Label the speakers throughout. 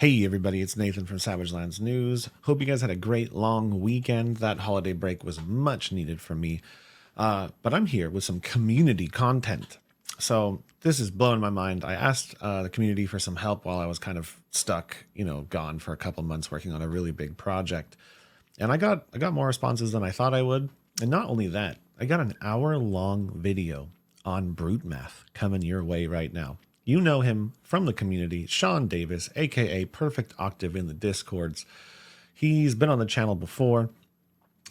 Speaker 1: Hey everybody, it's Nathan from savagelandsnews. Hope you guys had a great long weekend. That holiday break was much needed for me. But I'm here with some community content. So this is blowing my mind. I asked the community for some help while I was kind of stuck, gone for a couple months working on a really big project. And I got more responses than I thought I would. And not only that, I got an hour-long video on brute math coming your way right now. You know him from the community, Sean Davis, aka Perfect Octave in the Discords. He's been on the channel before.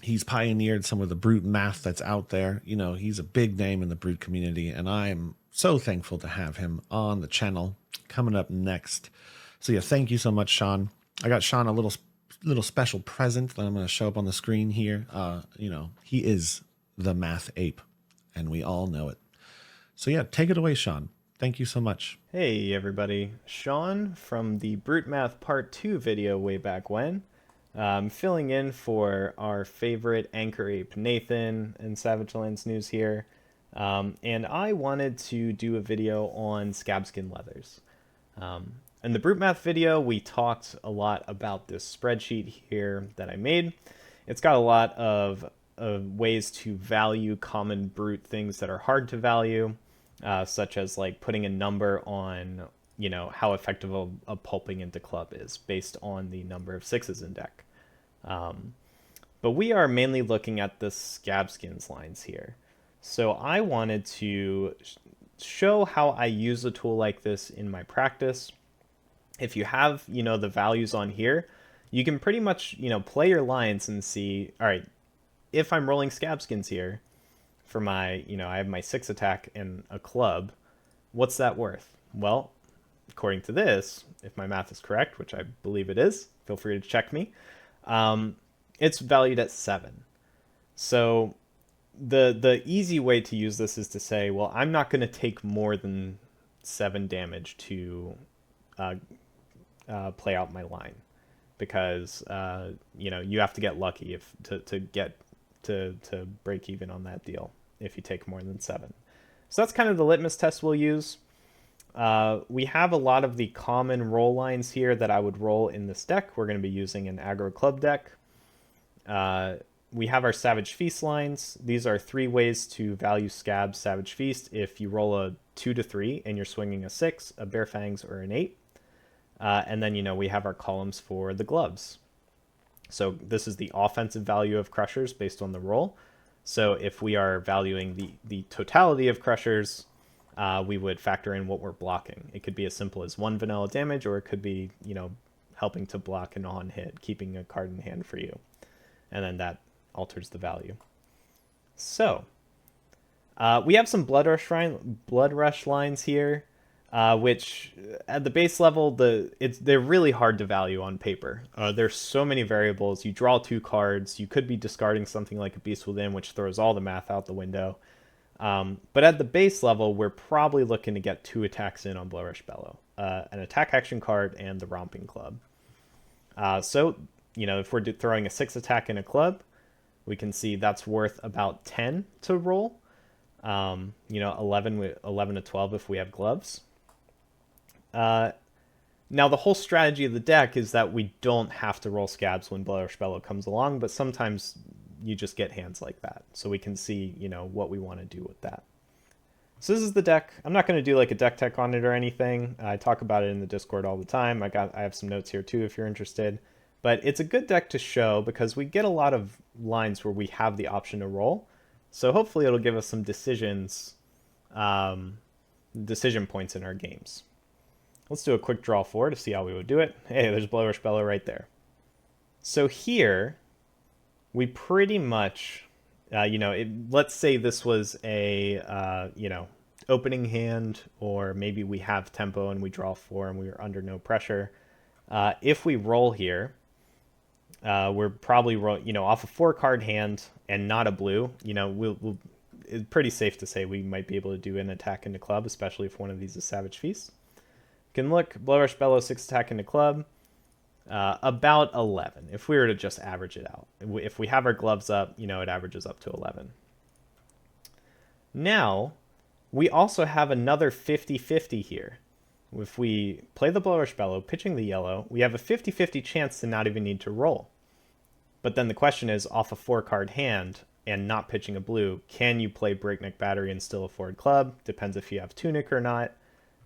Speaker 1: He's pioneered some of the brute math that's out there. He's a big name in the brute community, and I'm so thankful to have him on the channel coming up next. So yeah, thank you so much, Sean. I got Sean a little special present that I'm going to show up on the screen here. He is the math ape, and we all know it. So yeah, take it away, Sean. Thank you so much.
Speaker 2: Hey everybody, Sean from the Brute Math Part 2 video way back when. Filling in for our favorite anchor ape Nathan and savagelandsnews here. And I wanted to do a video on scabskin leathers. In the Brute Math video, we talked a lot about this spreadsheet here that I made. It's got a lot of ways to value common brute things that are hard to value. Such as like putting a number on, how effective a pulping into club is based on the number of sixes in deck. But we are mainly looking at the scabskins lines here. So I wanted to show how I use a tool like this in my practice. If you have, the values on here, you can pretty much, play your lines and see, all right, if I'm rolling scabskins here, for my, I have my 6 attack and a club, what's that worth? Well, according to this, if my math is correct, which I believe it is, feel free to check me, it's valued at 7. So the easy way to use this is to say, well, I'm not going to take more than 7 damage to play out my line, because you have to get lucky to get to break even on that deal if you take more than 7. So that's kind of the litmus test we'll use. We have a lot of the common roll lines here that I would roll in this deck. We're going to be using an aggro club deck. We have our Savage Feast lines. These are 3 ways to value Scab's Savage Feast if you roll a 2 to 3 and you're swinging a 6, a Bare Fangs, or an 8. And then, we have our columns for the gloves. So this is the offensive value of crushers based on the roll. So if we are valuing the totality of crushers, we would factor in what we're blocking. It could be as simple as 1 vanilla damage, or it could be, helping to block an on-hit, keeping a card in hand for you. And then that alters the value. So we have some Blood Rush lines here. Which at the base level, they're really hard to value on paper. There's so many variables. You draw 2 cards. You could be discarding something like a Beast Within, which throws all the math out the window. But at the base level, we're probably looking to get 2 attacks in on Blood Rush Bellow, an attack action card and the Romping Club. So, if we're throwing a 6 attack in a club, we can see that's worth about 10 to roll. 11 to 12 if we have gloves. Now the whole strategy of the deck is that we don't have to roll scabs when Blood Rush Bellow comes along, but sometimes you just get hands like that. So we can see, what we want to do with that. So this is the deck. I'm not going to do like a deck tech on it or anything. I talk about it in the Discord all the time. I have some notes here too if you're interested. But it's a good deck to show because we get a lot of lines where we have the option to roll. So hopefully it'll give us some decision points in our games. Let's do a quick draw 4 to see how we would do it. Hey, there's Blood Rush Bellow right there. So here, we pretty much, let's say this was a, opening hand, or maybe we have tempo and we draw 4 and we are under no pressure. If we roll here, we're probably off a 4-card hand and not a blue. It's pretty safe to say we might be able to do an attack into club, especially if one of these is Savage Feast. Can look, Blood Rush Bellow 6 attack into club, about 11, if we were to just average it out. If we have our gloves up, it averages up to 11. Now, we also have another 50-50 here. if we play the Blood Rush Bellow, pitching the yellow, we have a 50-50 chance to not even need to roll. But then the question is, off a 4-card hand and not pitching a blue, can you play Breakneck Battery and still afford club? Depends if you have Tunic or not.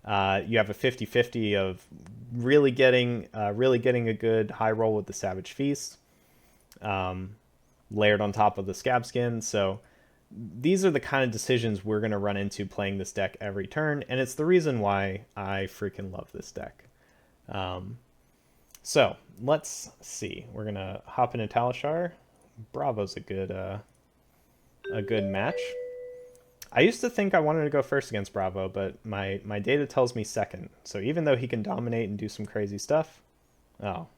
Speaker 2: You have a 50-50 of really getting a good high roll with the Savage Feast, layered on top of the Scab Skin. So these are the kind of decisions we're going to run into playing this deck every turn, and it's the reason why I freaking love this deck. So let's see. We're going to hop into Talishar. Bravo's a good match. I used to think I wanted to go first against Bravo, but my data tells me second. So even though he can dominate and do some crazy stuff... Oh.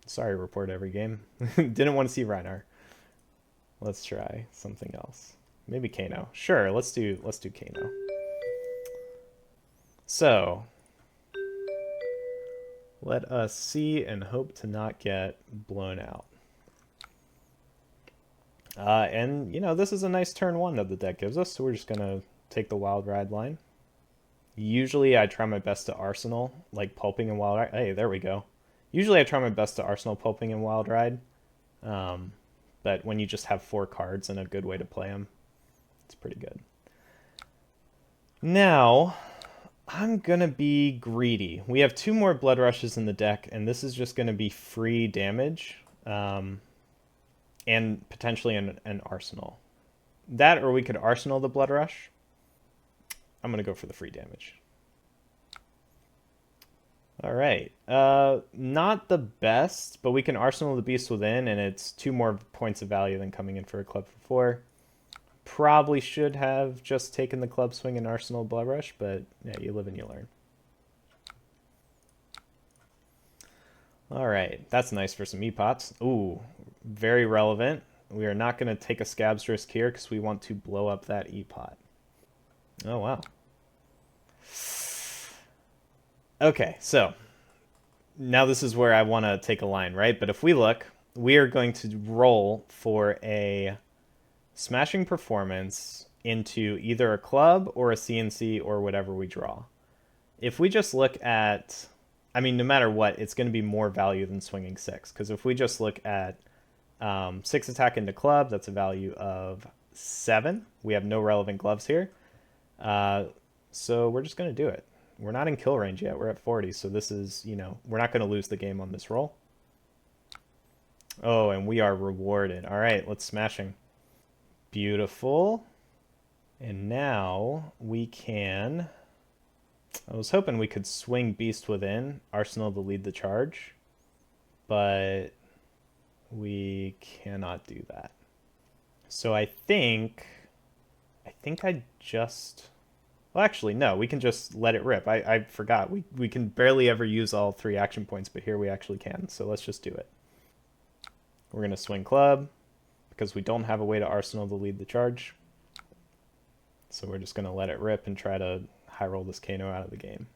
Speaker 2: Sorry, report every game. Didn't want to see Rhinar. Let's try something else. Maybe Kano. Sure, let's do Kano. So, let us see and hope to not get blown out. And, you know, this is a nice turn one that the deck gives us, so we're just going to take the Wild Ride line. Usually I try my best to Arsenal, like Pulping and Wild Ride. Hey, there we go. Usually I try my best to Arsenal, Pulping, and Wild Ride. But when you just have 4 cards and a good way to play them, it's pretty good. Now, I'm going to be greedy. We have 2 more Blood Rushes in the deck, and this is just going to be free damage. And potentially an Arsenal. That, or we could Arsenal the Blood Rush. I'm going to go for the free damage. All right. Not the best, but we can Arsenal the Beast Within, and it's 2 more points of value than coming in for a club for 4. Probably should have just taken the club swing and Arsenal Blood Rush, but yeah, you live and you learn. All right, that's nice for some E-Pots. Ooh, very relevant. We are not going to take a Scab's Risk here because we want to blow up that E-Pot. Oh, wow. Okay, so now this is where I want to take a line, right? But if we look, we are going to roll for a Smashing Performance into either a club or a CNC or whatever we draw. If we just look at, I mean, no matter what, it's going to be more value than swinging 6. Because if we just look at 6 attack into club, that's a value of 7. We have no relevant gloves here. So we're just going to do it. We're not in kill range yet. We're at 40. So this is, you know, we're not going to lose the game on this roll. Oh, and we are rewarded. All right, let's Smashing. Beautiful. And now we can... I was hoping we could swing Beast Within, Arsenal to lead the charge, but we cannot do that. So I think I just... Well, actually, no, we can just let it rip. I forgot. We can barely ever use all 3 action points, but here we actually can. So let's just do it. We're going to swing club because we don't have a way to Arsenal to lead the charge. So we're just going to let it rip and try to high roll this Kano out of the game.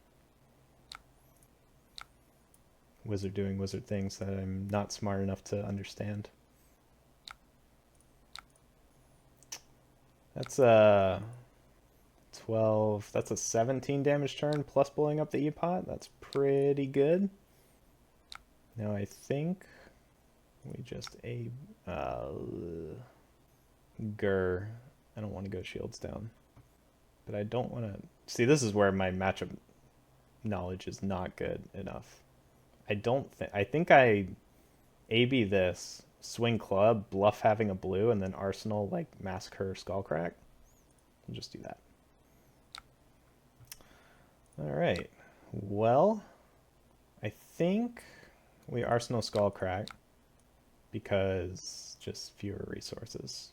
Speaker 2: Wizard doing wizard things that I'm not smart enough to understand. That's a 12, that's a 17 damage turn plus blowing up the E-Pot. That's pretty good. Now I think we just Grr. I don't want to go shields down. But I don't want to... See, this is where my matchup knowledge is not good enough. I think I AB this, swing club, bluff having a blue, and then Arsenal, like, Massacre Skullcrack. I'll just do that. Alright. Well, I think we Arsenal Skullcrack because just fewer resources.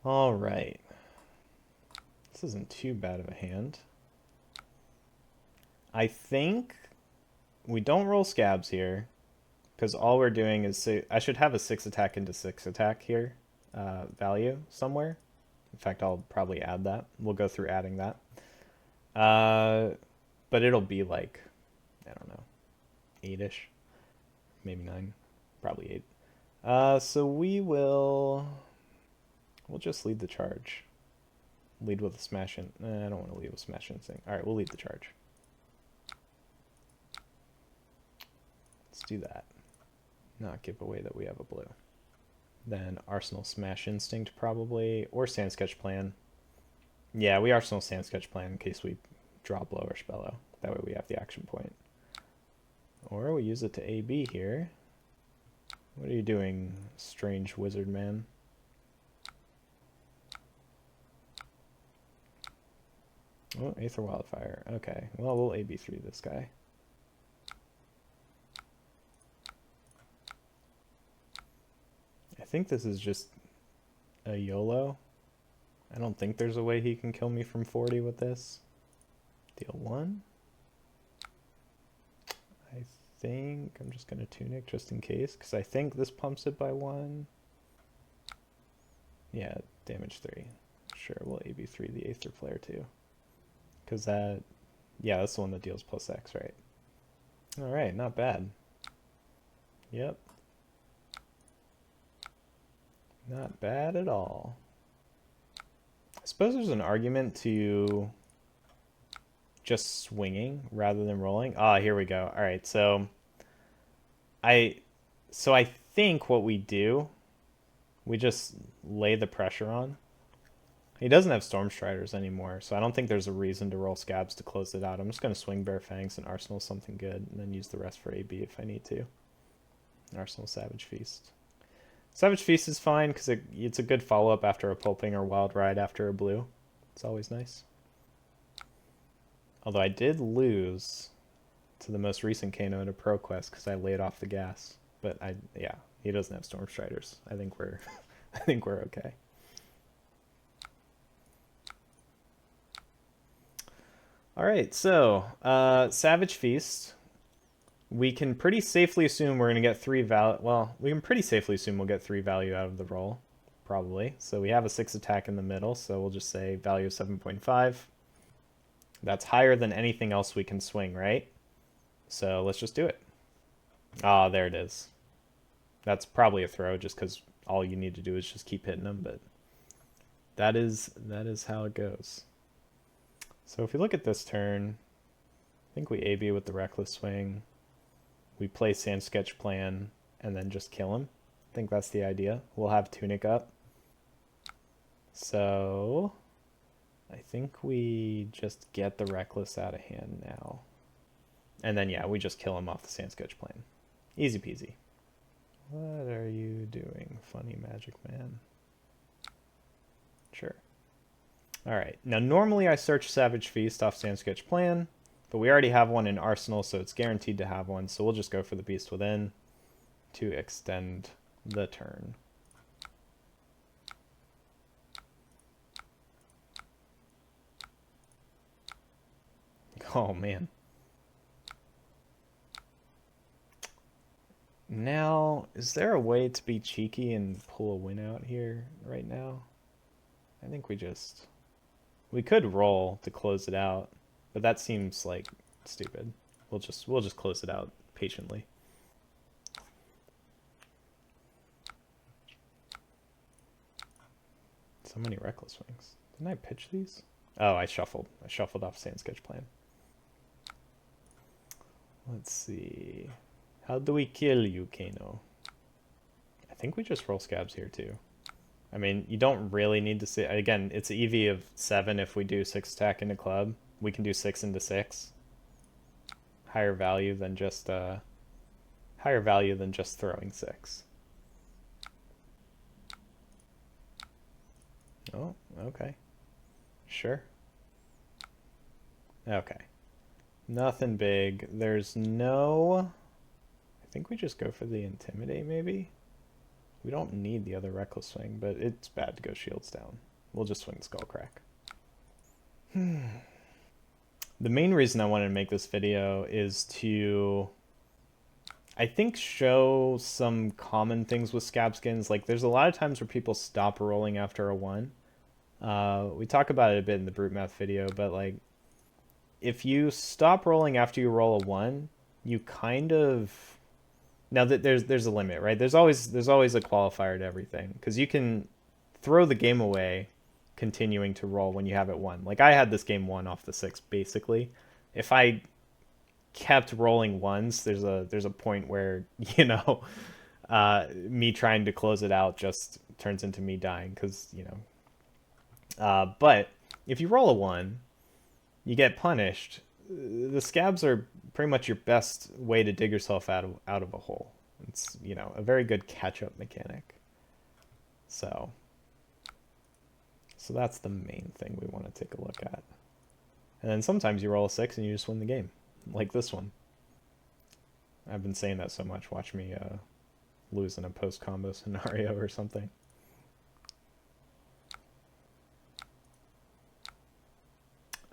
Speaker 2: All right. This isn't too bad of a hand. I think we don't roll Scabs here because all we're doing is I should have a 6 attack into 6 attack here value somewhere. In fact, I'll probably add that. We'll go through adding that. But it'll be like, I don't know, 8-ish, maybe 9, probably 8. So we will... We'll just lead the charge. Lead with a smash in. I don't want to lead with smash instinct. All right, we'll lead the charge. Let's do that. Not give away that we have a blue. Then Arsenal Smash Instinct probably, or Sand Sketch Plan. Yeah, we Arsenal Sand Sketch Plan in case we draw Blow or Spello. That way we have the action point. Or we use it to AB here. What are you doing, strange wizard man? Oh, Aether Wildfire. Okay, well, we'll AB3 this guy. I think this is just a YOLO. I don't think there's a way he can kill me from 40 with this. Deal 1. I think I'm just going to Tunic just in case, because I think this pumps it by 1. Yeah, damage 3. Sure, we'll AB3 the Aether Flare too. Because that, yeah, that's the one that deals plus X, right? Alright, not bad. Yep. Not bad at all. I suppose there's an argument to just swinging rather than rolling. Ah, here we go. All right, so I think what we do, we just lay the pressure on. He doesn't have Storm Striders anymore, so I don't think there's a reason to roll Scabs to close it out. I'm just going to swing Bare Fangs and Arsenal something good, and then use the rest for AB if I need to. Arsenal Savage Feast. Savage Feast is fine because it's a good follow-up after a Pulping or Wild Ride after a blue. It's always nice. Although I did lose to the most recent Kano in a Pro Quest because I laid off the gas. But yeah, he doesn't have Storm Striders. I think we're I think we're okay. All right, so Savage Feast. We can pretty safely assume we're going to get 3 value. Well, we can pretty safely assume we'll get 3 value out of the roll, probably. So we have a 6 attack in the middle, so we'll just say value of 7.5. That's higher than anything else we can swing, right? So let's just do it. Ah, there it is. That's probably a throw, just because all you need to do is just keep hitting them, but that is how it goes. So if we look at this turn, I think we AB with the Reckless Swing. We play Sand Sketch Plan and then just kill him. I think that's the idea. We'll have Tunic up. So I think we just get the Reckless out of hand now. And then, yeah, we just kill him off the Sand Sketch Plan. Easy peasy. What are you doing, funny magic man? Sure. Alright, now normally I search Savage Feast off Sand Sketch Plan. But we already have one in Arsenal, so it's guaranteed to have one. So we'll just go for the Beast Within to extend the turn. Oh, man. Now, is there a way to be cheeky and pull a win out here right now? I think we could roll to close it out. But that seems like stupid. We'll just close it out patiently. So many Reckless Swings. Didn't I pitch these? Oh, I shuffled. I shuffled off Sand Sketch Plan. Let's see. How do we kill you, Kano? I think we just roll Scabs here too. I mean, you don't really need to see. Again, it's an EV of 7 if we do 6 attack into club. We can do 6 into 6. Higher value than just throwing 6. Oh, okay. Sure. Okay. Nothing big. There's no... I think we just go for the Intimidate, maybe? We don't need the other Reckless Swing, but it's bad to go Shields down. We'll just swing Skullcrack. The main reason I wanted to make this video is to, I think, show some common things with Scab Skins. Like, there's a lot of times where people stop rolling after a 1. We talk about it a bit in the Brute Math video, but, like, if you stop rolling after you roll a 1, you kind of... Now, that there's a limit, right? There's always a qualifier to everything. Because you can throw the game away continuing to roll when you have it won. Like, I had this game won off the 6, basically. If I kept rolling ones, there's a point where, you know, me trying to close it out just turns into me dying, because, you know. But if you roll a 1, you get punished. The scabs are pretty much your best way to dig yourself out of a hole. It's, you know, a very good catch-up mechanic. So that's the main thing we want to take a look at. And then sometimes you roll a 6 and you just win the game, like this one. I've been saying that so much. Watch me lose in a post-combo scenario or something.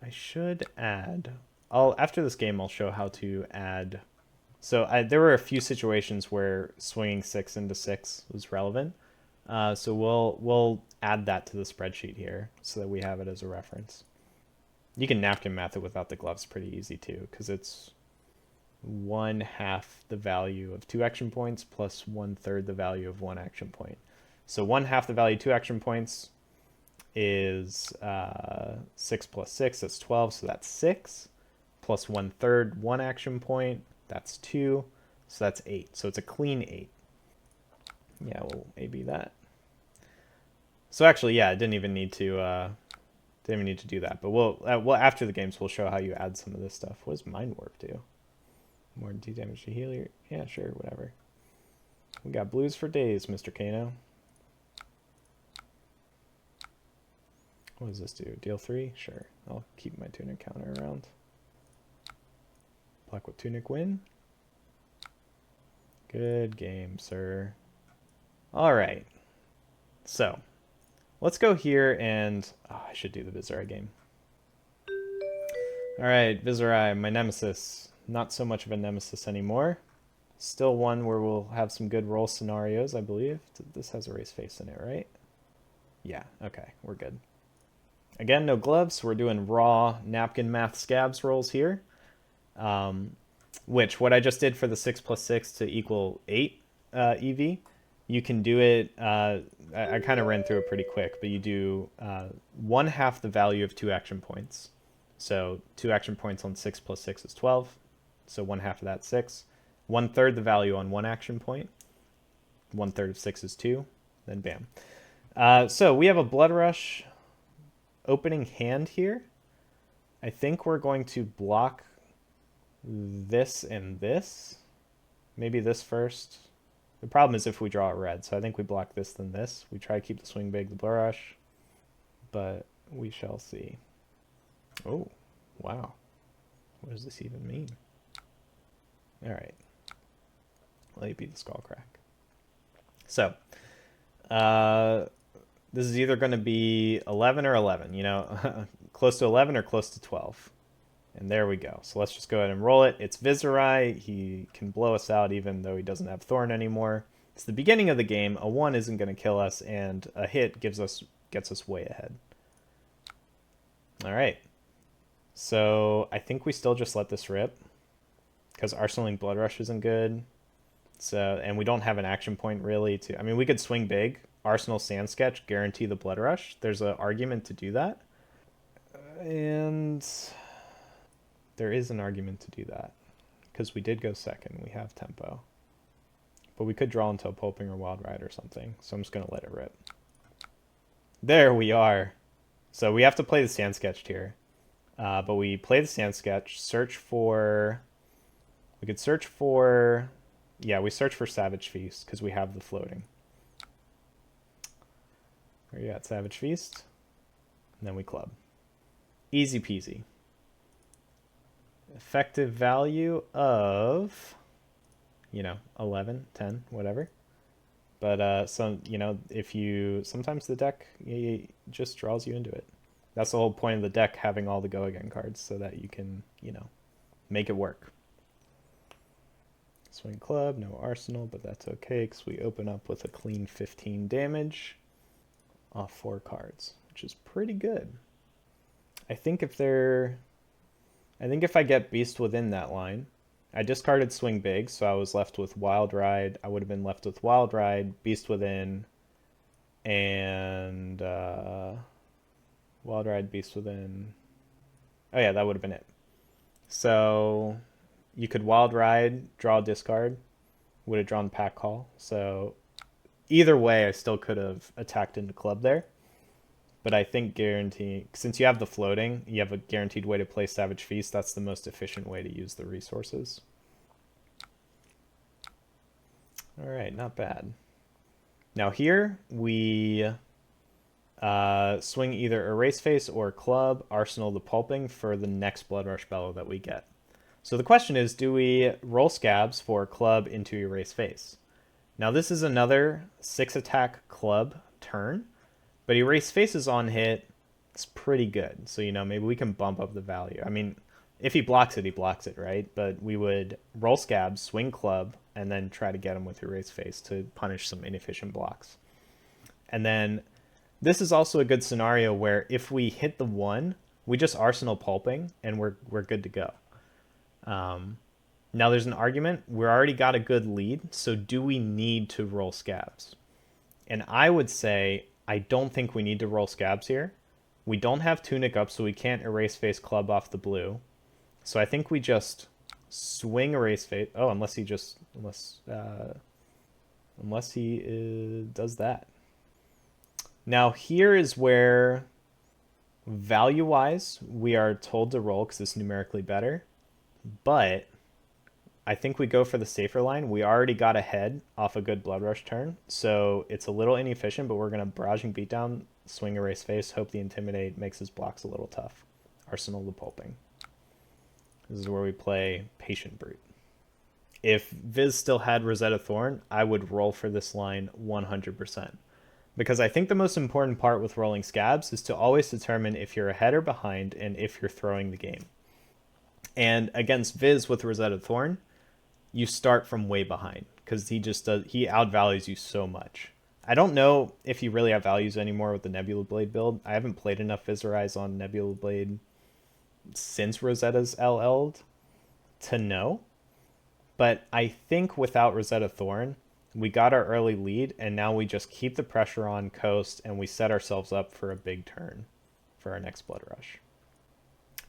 Speaker 2: I should add... after this game, I'll show how to add... So there were a few situations where swinging 6 into 6 was relevant. So we'll add that to the spreadsheet here so that we have it as a reference. You can napkin math it without the gloves pretty easy too, because it's 1/2 the value of 2 action points plus 1/3 the value of 1 action point. So 1/2 the value of 2 action points is 6 plus 6, that's 12, so that's 6. Plus 1/3 1 action point, that's 2, so that's 8. So it's a clean 8. Yeah, we'll AB that. So actually, yeah, I didn't even need to do that. But we'll after the games, we'll show how you add some of this stuff. What does Mind Warp do? More D damage to healer. Yeah, sure, whatever. We got blues for days, Mr. Kano. What does this do? Deal 3? Sure. I'll keep my tunic counter around. Black with tunic win. Good game, sir. All right. So let's go here and I should do the Viserai game. All right, Viserai, my nemesis. Not so much of a nemesis anymore. Still one where we'll have some good roll scenarios, I believe. This has a race face in it, right? Yeah, okay, we're good. Again, no gloves, so we're doing raw napkin math scabs rolls here. Which, what I just did for the 6 plus 6 to equal 8 EV, you can do it, I kind of ran through it pretty quick, but you do 1/2 the value of 2 action points. So 2 action points on 6 plus 6 is 12. So 1/2 of that 6. 1/3 the value on 1 action point. 1/3 of 6 is 2. Then bam. So we have a Blood Rush opening hand here. I think we're going to block this and this. Maybe this first. The problem is if we draw a red, so I think we block this then this. We try to keep the swing big, the Blood Rush, but we shall see. Oh, wow. What does this even mean? All right. Let me beat the Skull Crack. So, this is either going to be 11 or 11, you know, close to 11 or close to 12. And there we go. So let's just go ahead and roll it. It's Viserai. He can blow us out even though he doesn't have Thorn anymore. It's the beginning of the game. A 1 isn't going to kill us, and a hit gets us way ahead. All right. So I think we still just let this rip because Arsenaling Blood Rush isn't good. So, and we don't have an action point really to... I mean, we could swing big. Arsenal Sand Sketch, guarantee the Blood Rush. There's an argument to do that. And there is an argument to do that because we did go second. We have tempo. But we could draw into a Pulping or Wild Ride or something. So I'm just going to let it rip. There we are. So we have to play the Sand Sketch here. But we play the Sand Sketch, search for... We could search for... Yeah, we search for Savage Feast because we have the floating. Where you at, Savage Feast? And then we club. Easy peasy. Effective value of, you know, 11, 10, whatever. But you know, if you... Sometimes the deck just draws you into it. That's the whole point of the deck, having all the Go Again cards so that you can, you know, make it work. Swing club, no arsenal, but that's okay because we open up with a clean 15 damage off 4 cards, which is pretty good. I think if I get Beast within that line, I discarded Swing Big, so I was left with Wild Ride. I would have been left with Wild Ride, Beast Within, and Wild Ride, Beast Within. Oh yeah, that would have been it. So you could Wild Ride, draw a discard, would have drawn Pack Call. So either way, I still could have attacked into club there. But I think since you have the floating, you have a guaranteed way to play Savage Feast. That's the most efficient way to use the resources. All right, not bad. Now here we swing either Erase Face or Club, Arsenal the Pulping for the next Blood Rush Bellow that we get. So the question is, do we roll Scabs for Club into Erase Face? Now this is another 6 attack Club turn, but Erase Face is on hit. It's pretty good. So, maybe we can bump up the value. I mean, if he blocks it, right? But we would roll Scabs, swing Club, and then try to get him with Erase Face to punish some inefficient blocks. And then this is also a good scenario where if we hit the 1, we just Arsenal Pulping, and we're good to go. Now there's an argument. We already got a good lead, so do we need to roll Scabs? And I would say I don't think we need to roll Scabs here. We don't have Tunic up, so we can't Erase Face Club off the blue. So I think we just swing Erase Face. Oh, unless he does that. Now here is where value-wise we are told to roll because it's numerically better. But I think we go for the safer line. We already got ahead off a good Blood Rush turn, so it's a little inefficient, but we're going to Barraging Beatdown, swing Erase Face, hope the Intimidate makes his blocks a little tough. Arsenal the Pulping. This is where we play Patient Brute. If Viz still had Rosetta Thorn, I would roll for this line 100%. Because I think the most important part with rolling Scabs is to always determine if you're ahead or behind and if you're throwing the game. And against Viz with Rosetta Thorn, you start from way behind because he outvalues you so much. I don't know if he really outvalues anymore with the Nebula Blade build. I haven't played enough Vizorize on Nebula Blade since Rosetta's LL'd to know. But I think without Rosetta Thorn, we got our early lead, and now we just keep the pressure on coast, and we set ourselves up for a big turn for our next Blood Rush.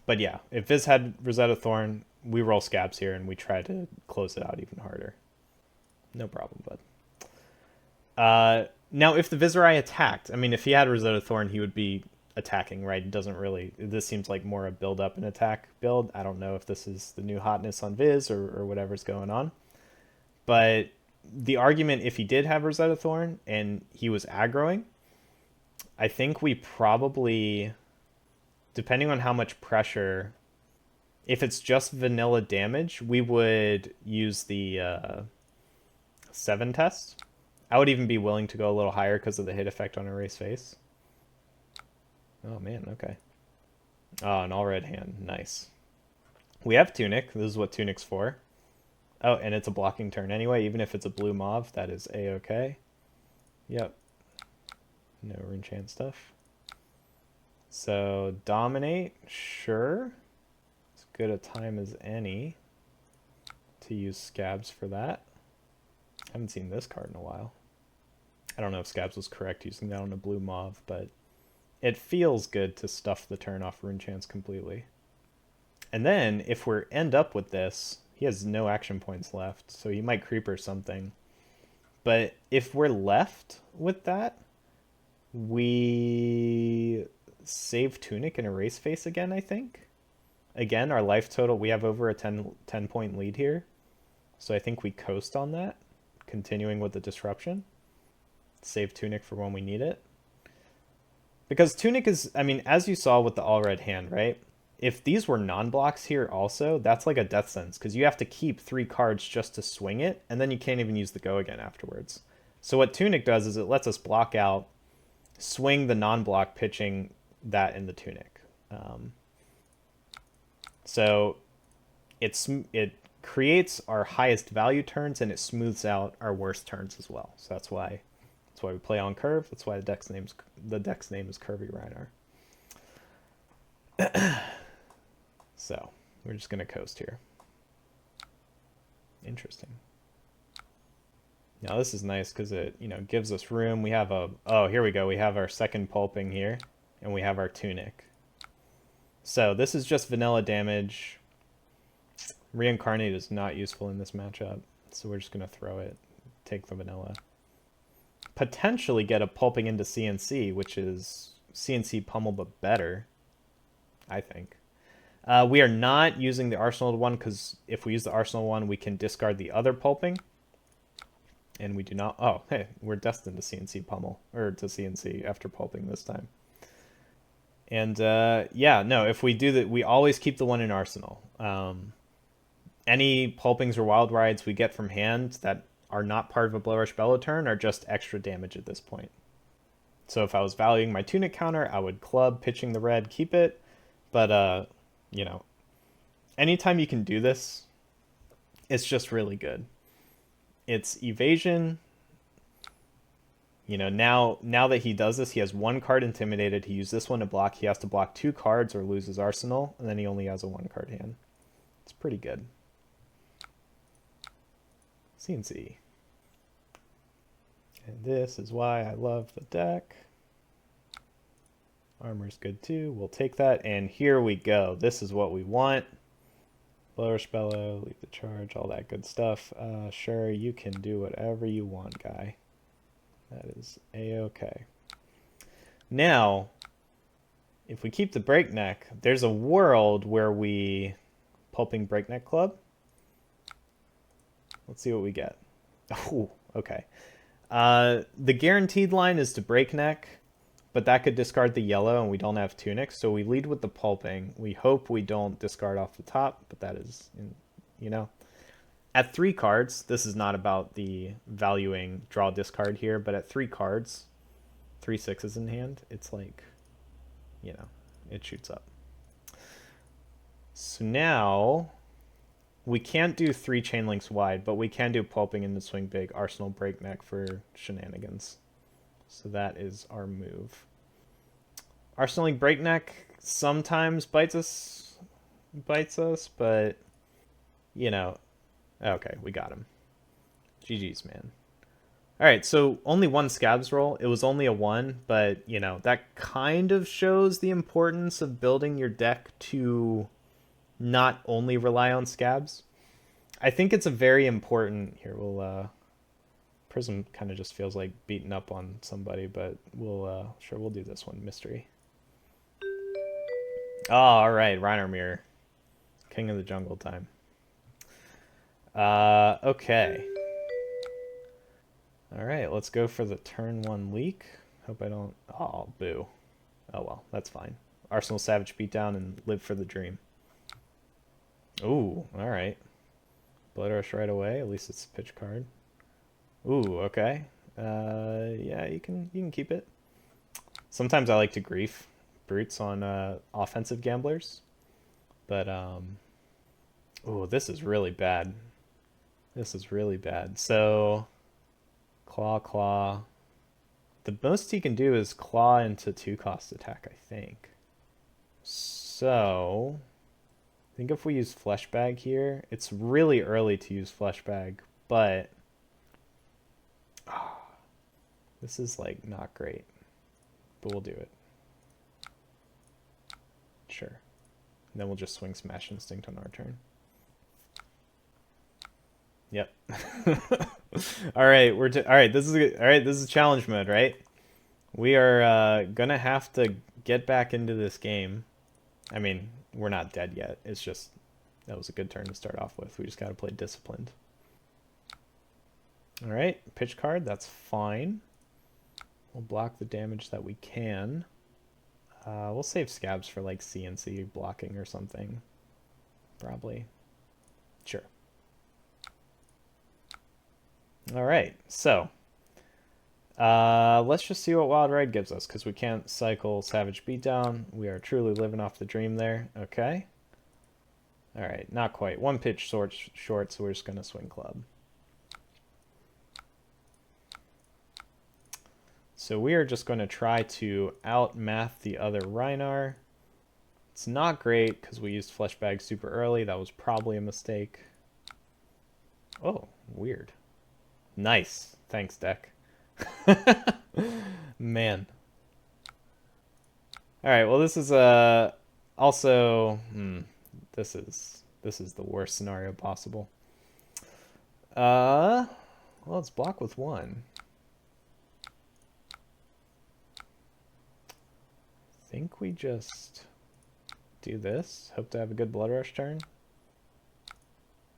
Speaker 2: But yeah, if Viz had Rosetta Thorn, we roll Scabs here, and we try to close it out even harder. No problem, bud. Now, if the Viserai attacked, I mean, if he had Rosetta Thorn, he would be attacking, right? This seems like more a build-up and attack build. I don't know if this is the new hotness on Viz or whatever's going on. But the argument, if he did have Rosetta Thorn and he was aggroing, I think we probably, depending on how much pressure, if it's just vanilla damage, we would use the 7 test. I would even be willing to go a little higher because of the hit effect on Erase Face. Oh man, okay. Oh, an all red hand, nice. We have Tunic, this is what Tunic's for. Oh, and it's a blocking turn anyway, even if it's a blue mauve, that is a-okay. Yep. No Rinchant stuff. So, Dominate, sure. As good a time as any to use Scabs for that. I haven't seen this card in a while. I don't know if Scabs was correct using that on a blue mauve, but it feels good to stuff the turn off Rinchants completely. And then, if we end up with this, he has no action points left, so he might creep or something. But if we're left with that, we save Tunic and Erase Face again, I think. Again, our life total, we have over a 10 point lead here. So I think we coast on that, continuing with the Disruption. Save Tunic for when we need it. Because Tunic is, I mean, as you saw with the all red hand, right? If these were non-blocks here also, that's like a death sentence because you have to keep 3 cards just to swing it, and then you can't even use the go again afterwards. So what Tunic does is it lets us block out, swing the non-block, pitching that in the Tunic. So it creates our highest value turns and it smooths out our worst turns as well. So that's why we play on curve. That's why the deck's name is Curvy Rhinar. So we're just gonna coast here. Interesting. Now this is nice because it, gives us room. We have oh, here we go. We have our second pulping here, and we have our tunic. So this is just vanilla damage. Reincarnate is not useful in this matchup, so we're just going to throw it, take the vanilla. Potentially get a pulping into CNC, which is CNC pummel but better, I think. We are not using the Arsenal one because if we use the Arsenal one, we can discard the other pulping. And we do not. Oh, hey, we're destined to CNC pummel, or to CNC after pulping this time. And yeah, no, if we do that, we always keep the one in Arsenal. Any pulpings or wild rides we get from hand that are not part of a Blood Rush Bellow turn are just extra damage at this point. So if I was valuing my tunic counter, I would club, pitching the red, keep it. But, anytime you can do this, it's just really good. It's evasion. Now that he does this, he has one card intimidated. He used this one to block. He has to block 2 cards or lose his arsenal, and then he only has a 1-card hand. It's pretty good. CNC. And this is why I love the deck. Armor's good too. We'll take that, and here we go. This is what we want. Blood Rush Bellow, leave the charge, all that good stuff. Sure, you can do whatever you want, guy. That is a-okay. Now, if we keep the Breakneck, there's a world where we pulping Breakneck Club. Let's see what we get. Oh, okay. The guaranteed line is to Breakneck, but that could discard the yellow, and we don't have tunics, so we lead with the pulping. We hope we don't discard off the top, but that is, At 3 cards, this is not about the valuing draw discard here, but at 3 cards, 3 6s in hand, it's like, it shoots up. So now, we can't do 3 chain links wide, but we can do pulping in the swing big, Arsenal Breakneck for shenanigans. So that is our move. Arsenaling Breakneck sometimes bites us, but, okay, we got him. GG's, man. All right, so only 1 scabs roll. It was only a 1, but, that kind of shows the importance of building your deck to not only rely on scabs. I think it's a very important... Here, we'll... Prism kind of just feels like beating up on somebody, but we'll... Sure, we'll do this one. Mystery. Oh, all right, Rhinar Mirror. King of the Jungle time. Okay. All right, let's go for the turn 1 leak. Hope I don't... Oh, boo. Oh, well, that's fine. Arsenal Savage Beatdown and live for the dream. Ooh, all right. Blood Rush right away. At least it's a pitch card. Ooh, okay. Yeah, you can keep it. Sometimes I like to grief brutes on offensive gamblers, but ooh, this is really bad. This is really bad. So, claw. The most he can do is claw into 2-cost attack, I think. So, I think if we use Flesh Bag here, it's really early to use Flesh Bag, but this is like not great, but we'll do it. Sure. And then we'll just swing Smash Instinct on our turn. Yep. All right, all right. This is challenge mode, right? We are gonna have to get back into this game. I mean, we're not dead yet. It's just that was a good turn to start off with. We just got to play disciplined. All right, pitch card. That's fine. We'll block the damage that we can. We'll save scabs for like CNC blocking or something. Probably. Sure. All right, so let's just see what Wild Ride gives us, because we can't cycle Savage Beatdown. We are truly living off the dream there. Okay. All right, not quite. 1 pitch short, so we're just going to swing club. So we are just going to try to outmath the other Rhinar. It's not great because we used Flesh Bag super early. That was probably a mistake. Oh, weird. Nice. Thanks, deck. Man. All right. Well, this is also this is the worst scenario possible. Well, let's block with one. I think we just do this. Hope to have a good Blood Rush turn.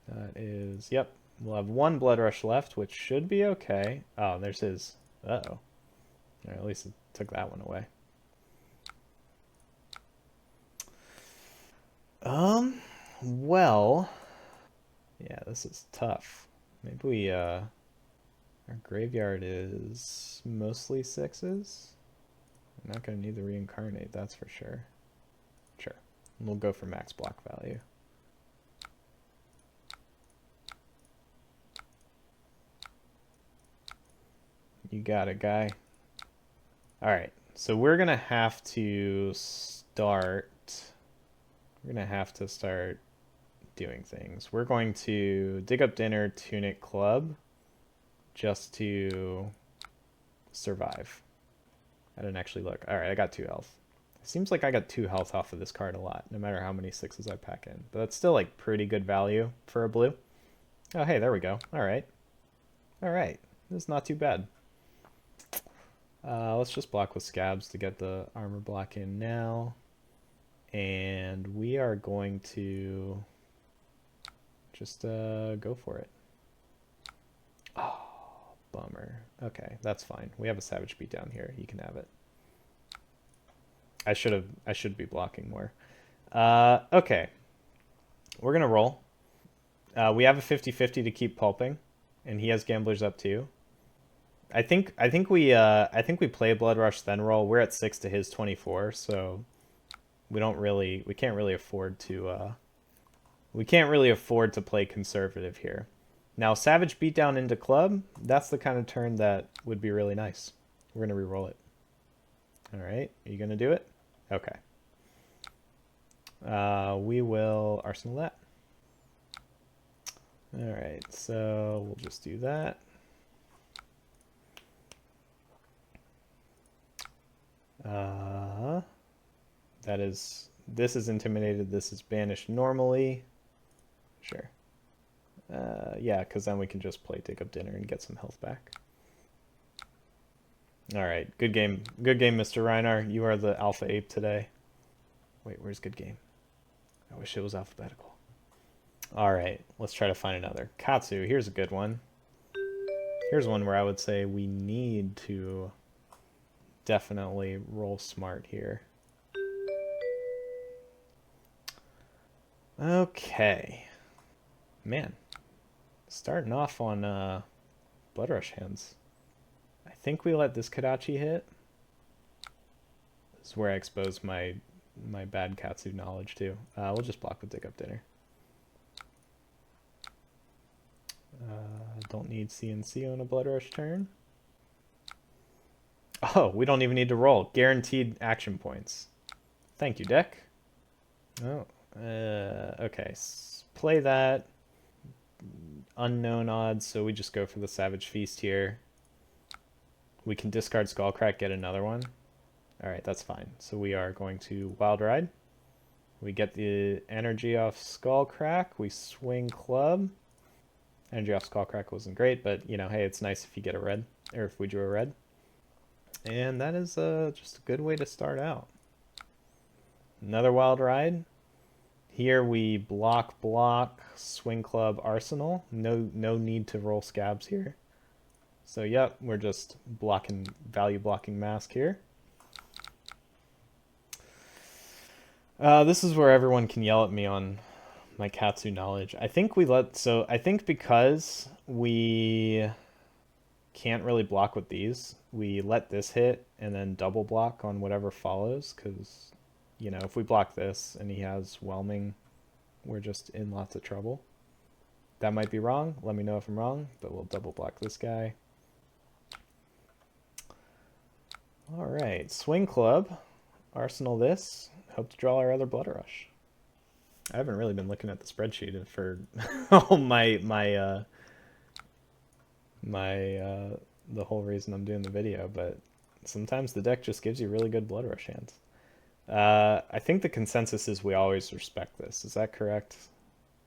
Speaker 2: That is, yep. We'll have one Blood Rush left, which should be okay. Oh, there's his. Uh-oh. Or at least it took that one away. Well, yeah, this is tough. Maybe we, our graveyard is mostly sixes. I'm not going to need the reincarnate, that's for sure. Sure. We'll go for max block value. You got it, guy. Alright, so we're going to have to start... We're going to have to start doing things. We're going to dig up dinner, tunic club, just to survive. I didn't actually look. Alright, I got 2 health. It seems like I got 2 health off of this card a lot, no matter how many sixes I pack in. But that's still like pretty good value for a blue. Oh, hey, there we go. Alright. Alright. This is not too bad. Let's just block with scabs to get the armor block in now. And we are going to just go for it. Oh, bummer. Okay, that's fine. We have a savage beat down here. You can have it. I should be blocking more. Okay. We're gonna roll. We have a 50-50 to keep pulping, and he has gamblers up too. I think we play Blood Rush then roll. We're at 6 to his 24, so we can't really afford to play conservative here. Now, Savage Beatdown into Club, that's the kind of turn that would be really nice. We're going to re-roll it. All right, are you going to do it? Okay. We will Arsenal that. All right, so we'll just do that. This is intimidated, this is banished normally. Sure. Yeah, because then we can just play Dig Up Dinner and get some health back. All right, good game. Good game, Mr. Rhinar. You are the alpha ape today. Wait, where's good game? I wish it was alphabetical. All right, let's try to find another. Katsu, here's a good one. Here's one where I would say we need to definitely roll smart here. Okay. Man. Starting off on Blood Rush hands. I think we let this Kodachi hit. This is where I expose my bad Katsu knowledge too. We'll just block with Dig Up Dinner. Don't need CNC on a Blood Rush turn. Oh, we don't even need to roll. Guaranteed action points. Thank you, deck. Oh, okay. Play that. Unknown odds, so we just go for the Savage Feast here. We can discard Skullcrack, get another one. Alright, that's fine. So we are going to Wild Ride. We get the energy off Skullcrack. We swing Club. Energy off Skullcrack wasn't great, but, you know, hey, it's nice if you get a red, or if we drew a red. And that is just a good way to start out. Another Wild Ride. Here we block, swing club, arsenal. No need to roll scabs here. So yep, we're just blocking, value blocking mask here. This is where everyone can yell at me on my Katsu knowledge. I think because we can't really block with these, we let this hit and then double block on whatever follows, because, you know, if we block this and he has whelming, we're just in lots of trouble. That might be wrong. Let me know if I'm wrong, but we'll double block this guy. All right, swing club, arsenal this, hope to draw our other Blood Rush. I haven't really been looking at the spreadsheet for all my my the whole reason I'm doing the video, but sometimes the deck just gives you really good Blood Rush hands. I think the consensus is we always respect this. Is that correct?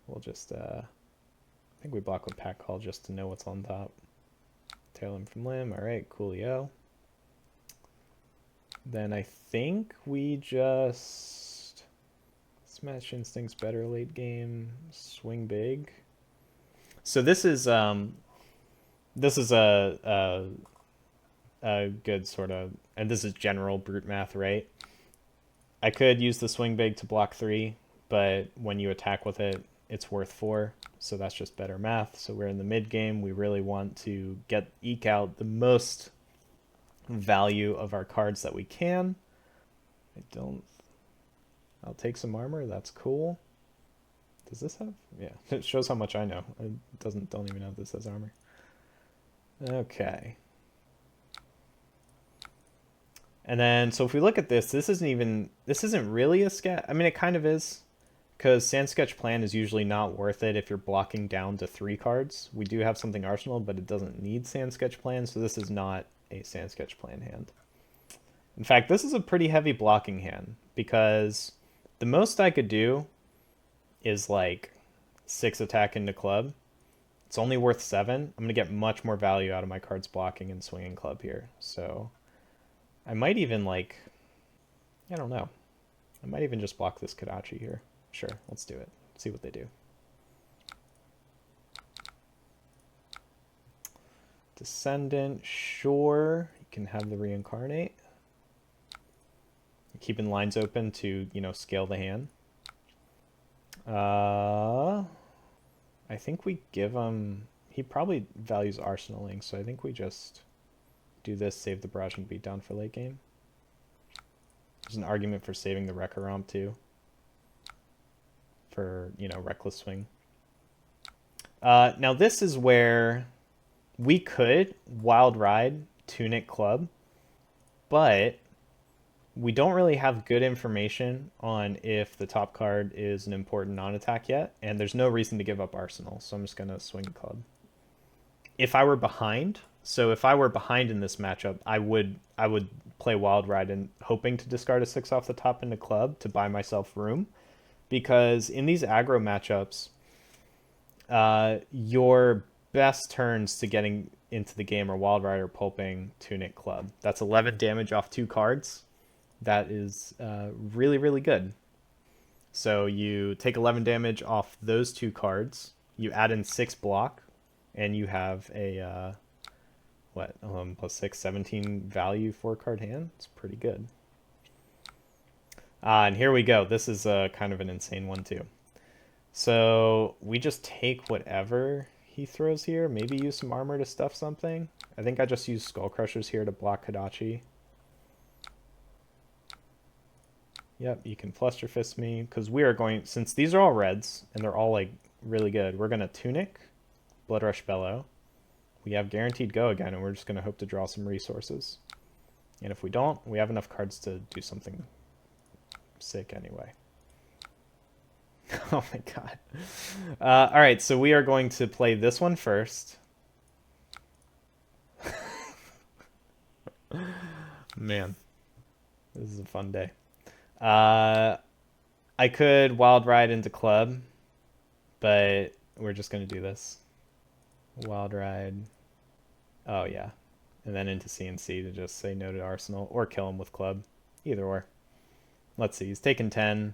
Speaker 2: We'll just, I think we block with Pack Call just to know what's on top. Tail limb from limb. All right, coolio. Then I think we just Smash Instinct's better late game. Swing big. So this is a good sort of, and this is general brute math, right? I could use the swing big to block 3, but when you attack with it, it's worth 4. So that's just better math. So we're in the mid game. We really want to eke out the most value of our cards that we can. I'll take some armor. That's cool. Does this have? Yeah, it shows how much I know. It don't even know if this has armor. Okay. And then, so if we look at this, this isn't really a sketch. I mean, it kind of is, because Sand Sketch Plan is usually not worth it if you're blocking down to 3 cards. We do have something Arsenal, but it doesn't need Sand Sketch Plan, so this is not a Sand Sketch Plan hand. In fact, this is a pretty heavy blocking hand, because the most I could do is like 6 attack into club. It's only worth 7. I'm going to get much more value out of my cards blocking and swinging club here, so I might even I don't know. I might even just block this Kodachi here. Sure, let's do it. See what they do. Descendant, sure. You can have the reincarnate. Keeping lines open to, scale the hand. I think we give him... He probably values arsenaling, so I think we just do this, save the barrage and beat down for late game. There's an argument for saving the Wrecker Romp too. For, reckless swing. Now this is where we could Wild Ride Tunic Club, but we don't really have good information on if the top card is an important non-attack yet, and there's no reason to give up Arsenal, so I'm just going to swing club. If I were behind... So if I were behind in this matchup, I would play Wild Ride and hoping to discard a 6 off the top into club to buy myself room, because in these aggro matchups, your best turns to getting into the game are Wild Ride or Pulping Tunic Club. That's 11 damage off 2 cards. That is really, really good. So you take 11 damage off those 2 cards, you add in 6 block, and you have a... plus 6, 17 value 4-card hand. It's pretty good. And here we go. This is kind of an insane one too. So we just take whatever he throws here. Maybe use some armor to stuff something. I think I just use Skull Crushers here to block Kodachi. Yep, you can Fluster Fist me, because we are going... Since these are all reds, and they're all really good, we're going to Tunic, Blood Rush Bellow. We have guaranteed go again, and we're just going to hope to draw some resources. And if we don't, we have enough cards to do something sick anyway. Oh my god. All right, so we are going to play this one first. Man, this is a fun day. I could Wild Ride into club, but we're just going to do this. Wild Ride. Oh, yeah. And then into CNC to just say no to Arsenal or kill him with club. Either or. Let's see. He's taken 10.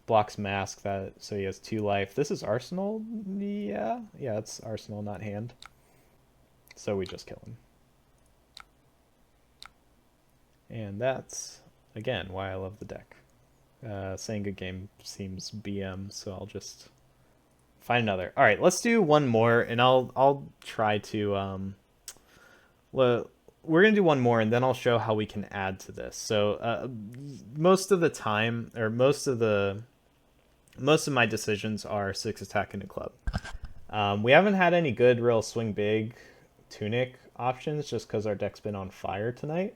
Speaker 2: Blocks Mask, so he has 2 life. This is Arsenal? Yeah. Yeah, it's Arsenal, not hand. So we just kill him. And that's, again, why I love the deck. Saying good game seems BM, so I'll just find another. All right, let's do one more, and I'll try to... we're going to do one more, and then I'll show how we can add to this. So most of the time, or most of my decisions are 6 attack into club. We haven't had any good real swing big Tunic options just because our deck's been on fire tonight.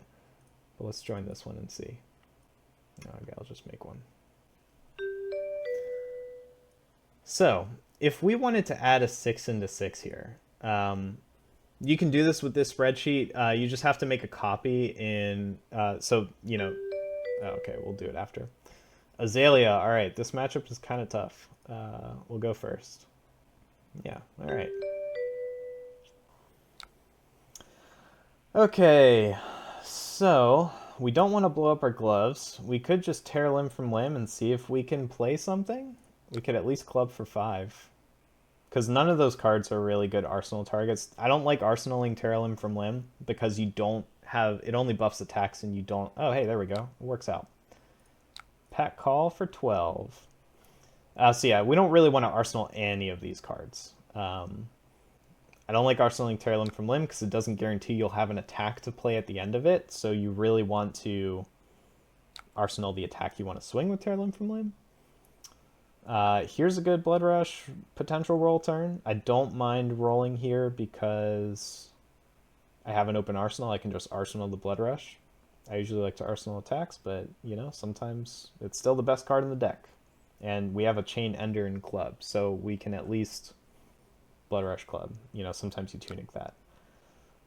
Speaker 2: But let's join this one and see. Okay, I'll just make one. So if we wanted to add a 6 into 6 here, You can do this with this spreadsheet. You just have to make a copy in, so, you know, okay, we'll do it after. Azalea, all right, this matchup is kind of tough. We'll go first. Yeah, all right. Okay, so we don't want to blow up our gloves. We could just tear limb from limb and see if we can play something. We could at least club for 5. Because none of those cards are really good arsenal targets. I don't like arsenaling tear limb from limb because you don't have... It only buffs attacks and you don't... Oh, hey, there we go. It works out. Pack call for 12. So yeah, we don't really want to arsenal any of these cards. I don't like arsenaling tear limb from limb because it doesn't guarantee you'll have an attack to play at the end of it. So you really want to arsenal the attack you want to swing with tear limb from limb. Here's a good Blood Rush potential roll turn. I don't mind rolling here because I have an open arsenal. I can just arsenal the Blood Rush. I usually like to arsenal attacks, but, you know, sometimes it's still the best card in the deck. And we have a Chain Ender in club, so we can at least Blood Rush club. You know, sometimes you tunic that.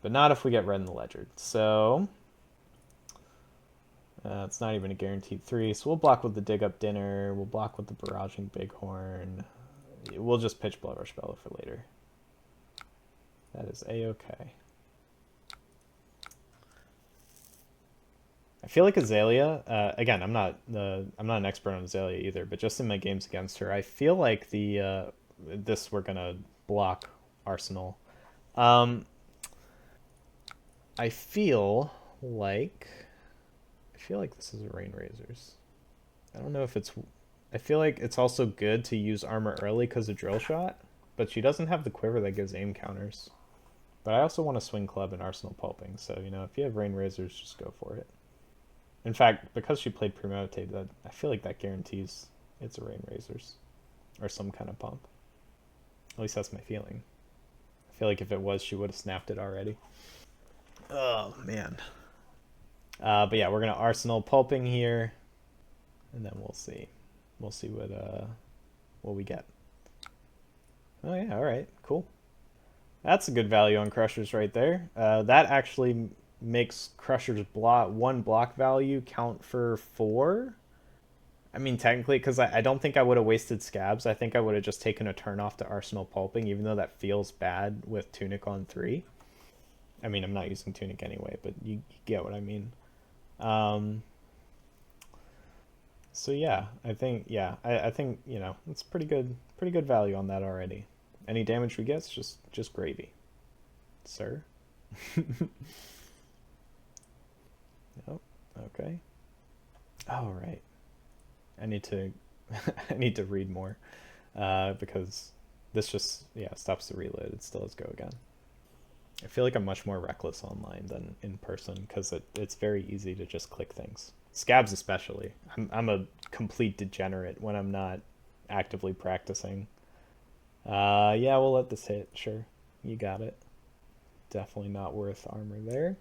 Speaker 2: But not if we get red in the ledger. So it's not even a guaranteed 3, so we'll block with the Dig Up Dinner. We'll block with the Barraging Bighorn. We'll just pitch Blood Rush Bellow for later. That is a-okay. I feel like Azalea. Again, I'm not an expert on Azalea either, but just in my games against her, I feel like this we're gonna block Arsenal. I feel like this is a Rain Razors. I don't know if it's... I feel like it's also good to use armor early because of Drill Shot, but she doesn't have the quiver that gives aim counters. But I also want to swing club and Arsenal Pulping, so, you know, if you have Rain Razors, just go for it. In fact, because she played Premeditated, I feel like that guarantees it's a Rain Razors. Or some kind of pump. At least that's my feeling. I feel like if it was, she would have snapped it already. Oh, man. But yeah, we're going to Arsenal Pulping here. And then we'll see. We'll see what we get. Oh yeah, alright, cool. That's a good value on Crushers right there. That actually makes Crusher's one block value count for 4. I mean, technically, because I don't think I would have wasted Scabs. I think I would have just taken a turn off to Arsenal Pulping, even though that feels bad with Tunic on 3. I mean, I'm not using Tunic anyway, but you get what I mean. So yeah, I think, you know, it's pretty good value on that already. Any damage we get is just gravy. Sir? Oh, okay. Oh, right. I need to read more because this just stops the reload. It still does go again. I feel like I'm much more reckless online than in person because it's very easy to just click things. Scabs especially. I'm a complete degenerate when I'm not actively practicing. Yeah, we'll let this hit. Sure, you got it. Definitely not worth armor there.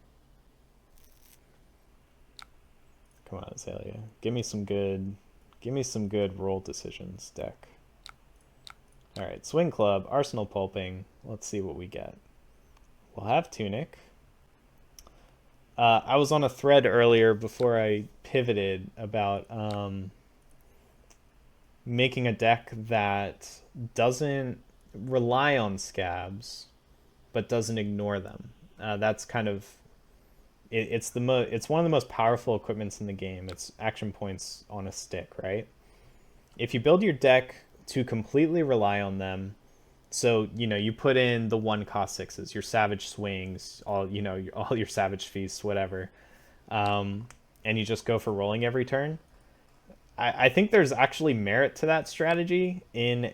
Speaker 2: Come on, Azalea. Give me some good roll decisions, deck. Alright, Swing Club, Arsenal Pulping. Let's see what we get. We'll have Tunic. I was on a thread earlier before I pivoted about making a deck that doesn't rely on Scabs, but doesn't ignore them. That's kind of... It's one of the most powerful equipments in the game. It's action points on a stick, right? If you build your deck to completely rely on them, so you put in the 1-cost 6s, your Savage Swings, all your Savage Feasts, whatever, and you just go for rolling every turn. I think there's actually merit to that strategy in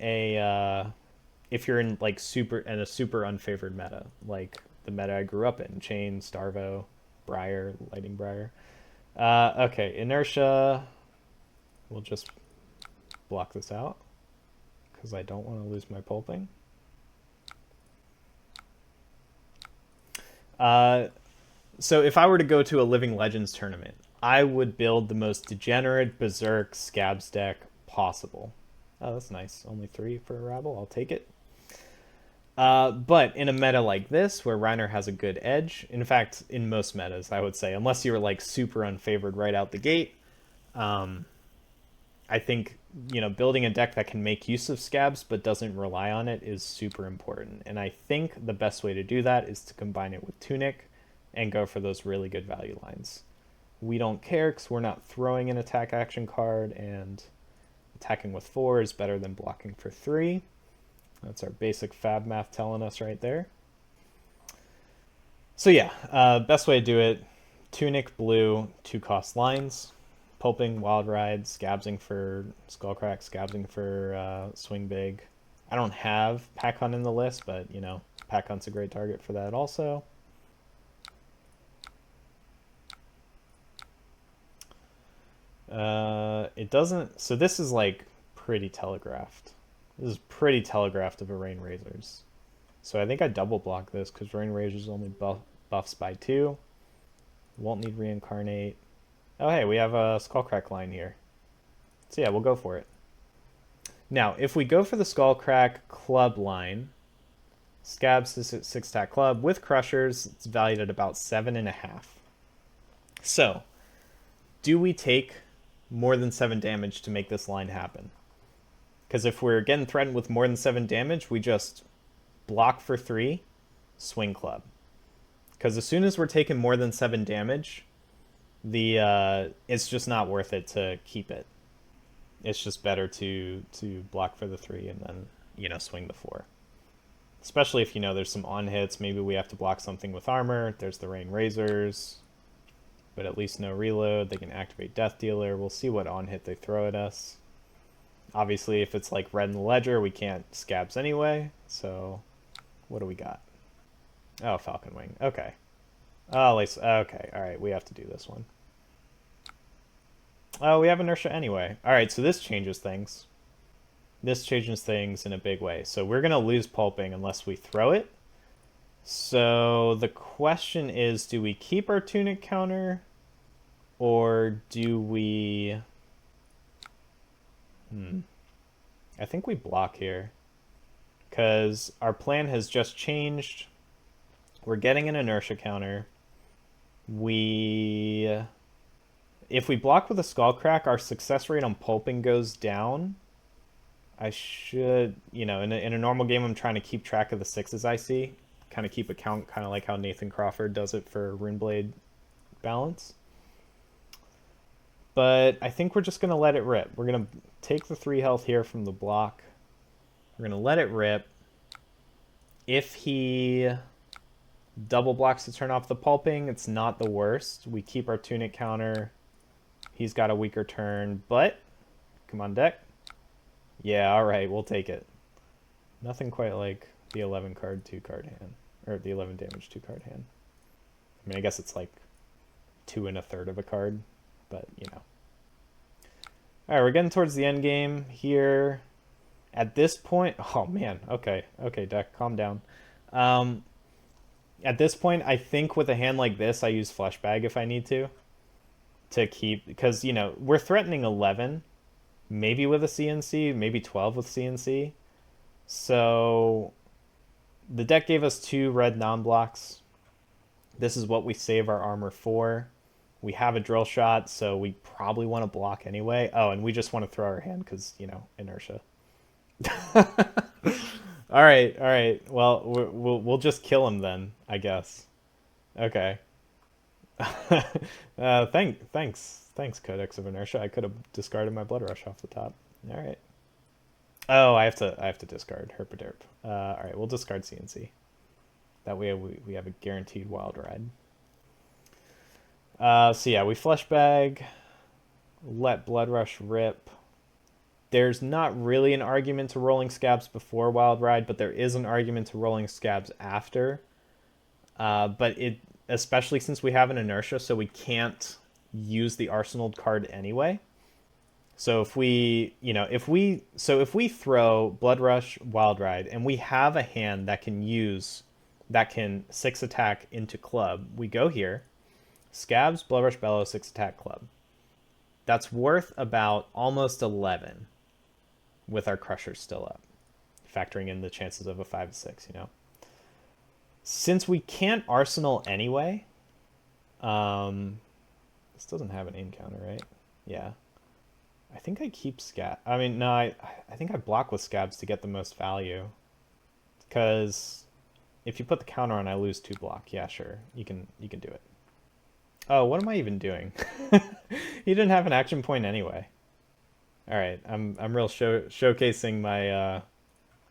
Speaker 2: if you're in a super unfavored meta, like the meta I grew up in: Chain, Starvo, Briar, Lightning Briar. Okay, Inertia. We'll just block this out because I don't want to lose my pulping. So if I were to go to a Living Legends tournament, I would build the most degenerate Berserk Scabs deck possible. Oh, that's nice. Only 3 for a Rabble. I'll take it. But in a meta like this, where Rhinar has a good edge, in fact, in most metas, I would say, unless you're like super unfavored right out the gate, I think, building a deck that can make use of scabs but doesn't rely on it is super important. And I think the best way to do that is to combine it with Tunic and go for those really good value lines. We don't care because we're not throwing an attack action card, and attacking with 4 is better than blocking for 3. That's our basic fab math telling us right there. So yeah, best way to do it, Tunic, blue, 2-cost lines. Pulping, Wild Ride, Scabsing for Skullcrack, Scabsing for Swing Big. I don't have Pack Hunt in the list, but, Pack Hunt's a great target for that also. It doesn't... So this is, like, pretty telegraphed. This is pretty telegraphed of a Rain Razors. So I think I double block this because Rain Razors only buffs by 2. Won't need Reincarnate. Oh, hey, we have a Skullcrack line here. So yeah, we'll go for it. Now, if we go for the Skullcrack club line, Scabs to 6-attack club with Crushers, it's valued at about 7.5. So, do we take more than 7 damage to make this line happen? Because if we're getting threatened with more than 7 damage, we just block for 3, swing club. Because as soon as we're taking more than 7 damage, it's just not worth it to keep it. It's just better to block for the 3 and then, swing the 4. Especially if, there's some on hits. Maybe we have to block something with armor. There's the Rain Razors. But at least no reload. They can activate Death Dealer. We'll see what on hit they throw at us. Obviously, if it's like red in the ledger, we can't scabs anyway. So, what do we got? Oh, Falcon Wing. Okay. Oh, okay. All right, we have to do this one. Oh, we have inertia anyway. All right, so this changes things. This changes things in a big way. So we're going to lose pulping unless we throw it. So the question is, do we keep our Tunic counter or do we... I think we block here because our plan has just changed. We're getting an inertia counter. If we block with a Skullcrack, our success rate on pulping goes down. I should, in a normal game, I'm trying to keep track of the 6s I see. Kind of keep a count, kind of like how Nathan Crawford does it for Runeblade balance. But I think we're just going to let it rip. We're going to take the 3 health here from the block. We're going to let it rip. If he double blocks to turn off the pulping, it's not the worst. We keep our Tunic counter. He's got a weaker turn, but come on deck. Yeah, all right, we'll take it. Nothing quite like the 11 card 2-card hand, or the 11 damage 2-card hand. I mean, I guess it's like 2 1/3 of a card, but All right, we're getting towards the end game here. At this point, oh man, okay, deck, calm down. At this point, I think with a hand like this, I use Flesh Bag if I need to keep, because, we're threatening 11, maybe with a CNC, maybe 12 with CNC. So the deck gave us 2 red non-blocks. This is what we save our armor for. We have a drill shot, so we probably want to block anyway. Oh, and we just want to throw our hand because, inertia. All right. Well, we'll just kill him then, I guess. Okay. Thanks, Codex of Inertia. I could have discarded my Blood Rush off the top. All right. Oh, I have to discard Herpaderp. All right, we'll discard CNC. That way we have a guaranteed Wild Ride. So yeah, we Flesh Bag, let Blood Rush rip. There's not really an argument to rolling scabs before Wild Ride, but there is an argument to rolling scabs after. But especially since we have an inertia, so we can't use the Arsenal card anyway. So if we throw Blood Rush, Wild Ride, and we have a hand that can 6-attack into club, we go here, Scabs, Blood Rush, Bellow, 6-attack club. That's worth about almost 11 with our Crushers still up. factoring in the chances of a 5-6, you know. Since we can't arsenal anyway, this doesn't have an aim counter, right? Yeah. I think I keep scab. I mean, no, I think I block with scabs to get the most value. Because if you put the counter on, I lose 2 block. Yeah, sure. You can do it. Oh, what am I even doing? He didn't have an action point anyway. All right, I'm real showcasing my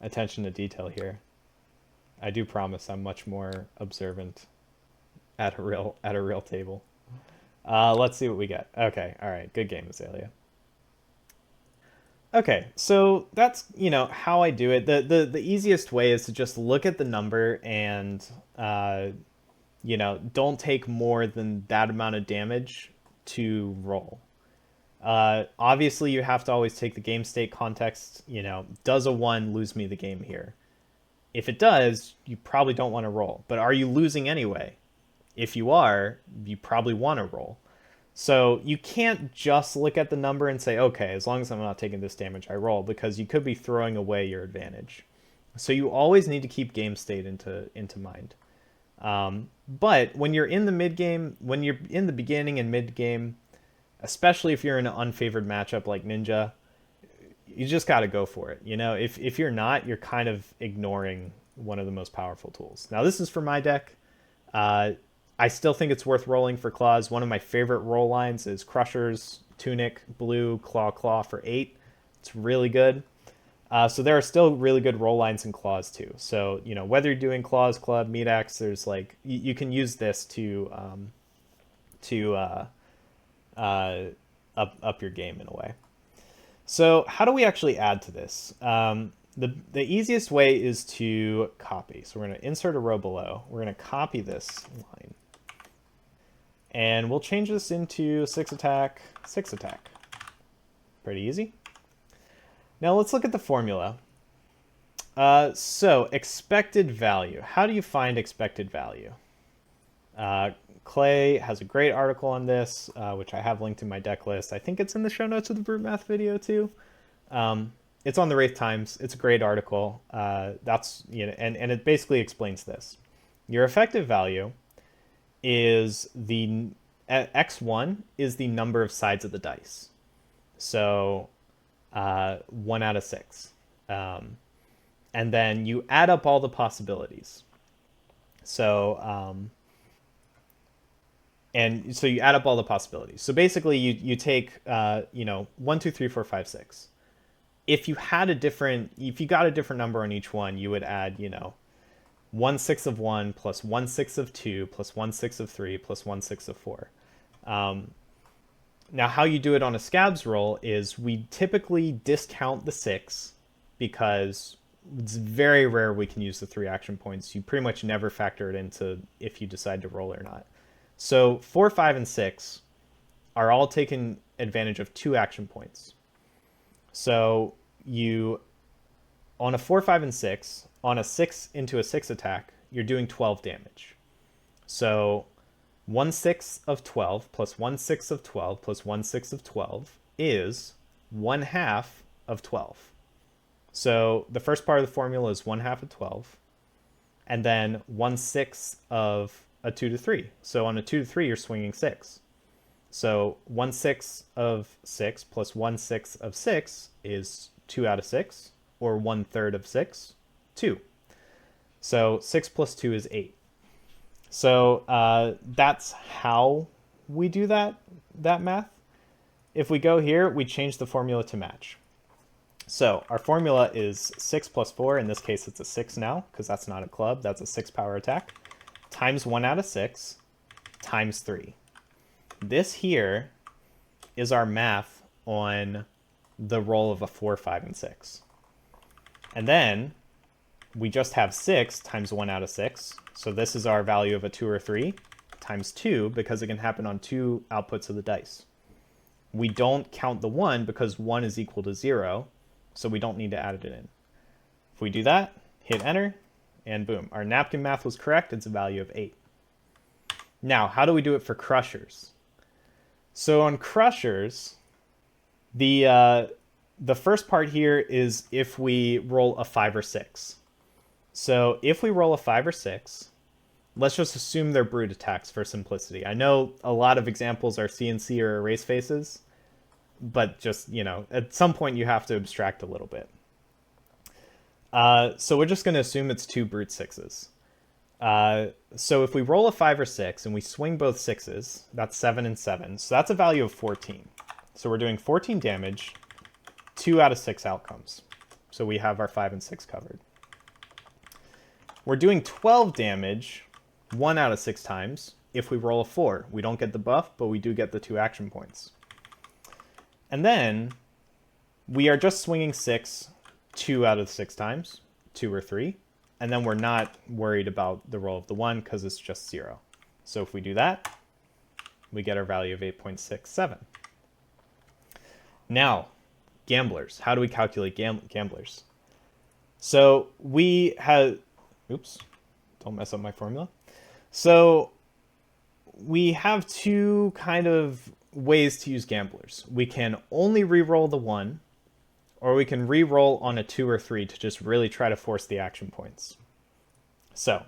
Speaker 2: attention to detail here. I do promise I'm much more observant at a real table. Let's see what we get. Okay, all right, good game, Azalea. Okay, so that's, you know, how I do it. The easiest way is to just look at the number and you know, don't take more than that amount of damage to roll. Obviously, you have to always take the game state context. You know, does a 1 lose me the game here? If it does, you probably don't want to roll. But are you losing anyway? If you are, you probably want to roll. So you can't just look at the number and say, okay, as long as I'm not taking this damage, I roll, because you could be throwing away your advantage. So you always need to keep game state into mind. But when you're in the mid game, when you're in the beginning and mid game, especially if you're in an unfavored matchup like Ninja, you just got to go for it. You know, if you're not, you're kind of ignoring one of the most powerful tools. Now, this is for my deck. I still think it's worth rolling for claws. One of my favorite roll lines is Crushers, Tunic, Blue, Claw for 8. It's really good. So there are still really good roll lines in claws too. So, you know, whether you're doing claws, club, meat axe, there's like, you can use this to up your game in a way. So how do we actually add to this? The easiest way is to copy. So we're going to insert a row below. We're going to copy this line. And we'll change this into 6 attack, 6 attack. Pretty easy. Now let's look at the formula. So expected value. How do you find expected value? Clay has a great article on this, which I have linked in my deck list. I think it's in the show notes of the Brute Math video too. It's on the Wraith Times. It's a great article. That's, you know, and it basically explains this. Your effective value is the x1 is the number of sides of the dice. So 1 out of 6. And then you add up all the possibilities. So and so you add up all the possibilities. So basically you take you know, 1, 2, 3, 4, 5, 6. If you got a different number on each one, you would add, you know, 1/6 of 1 plus 1/6 of 2 plus 1/6 of 3 plus 1/6 of 4. Now, how you do it on a scabs roll is we typically discount the 6 because it's very rare we can use the 3 action points. You pretty much never factor it into if you decide to roll or not. So 4, 5, and 6 are all taking advantage of 2 action points. So you, on a 4, 5, and 6, on a 6 into a 6 attack, you're doing 12 damage. So 1/6 of 12 plus 1/6 of 12 plus 1/6 of 12 is 1/2 of 12. So the first part of the formula is 1/2 of 12, and then 1/6 of a 2 to 3. So on a 2 to 3, you're swinging 6. So 1/6 of 6 plus 1/6 of 6 is 2 out of 6, or 1/3 of 6, 2. So 6 plus 2 is 8. So that's how we do that math. If we go here, we change the formula to match. So our formula is 6 plus 4. In this case, it's a 6 now, because that's not a club. That's a 6 power attack. Times 1 out of 6 times 3. This here is our math on the roll of a 4, 5, and 6. And then we just have 6 times 1 out of 6. So this is our value of a 2 or 3 times 2, because it can happen on 2 outputs of the dice. We don't count the 1 because 1 is equal to 0, so we don't need to add it in. If we do that, hit enter, and boom, our napkin math was correct. It's a value of 8. Now, how do we do it for Crushers? So on Crushers, the the first part here is if we roll a 5 or 6. So if we roll a 5 or 6, let's just assume they're brute attacks for simplicity. I know a lot of examples are CNC or erase faces, but just, you know, at some point you have to abstract a little bit. So we're just going to assume it's 2 brute 6s. So if we roll a 5 or 6 and we swing both 6s, that's 7 and 7. So that's a value of 14. So we're doing 14 damage, 2 out of 6 outcomes. So we have our 5 and 6 covered. We're doing 12 damage 1 out of 6 times. If we roll a 4, we don't get the buff, but we do get the 2 action points. And then we are just swinging 6 2 out of 6 times, 2 or 3. And then we're not worried about the roll of the 1 because it's just 0. So if we do that, we get our value of 8.67. Now, gamblers. How do we calculate gamblers? So we have... Oops, don't mess up my formula. So we have 2 kind of ways to use gamblers. We can only re-roll the 1, or we can re-roll on a 2 or 3 to just really try to force the action points. So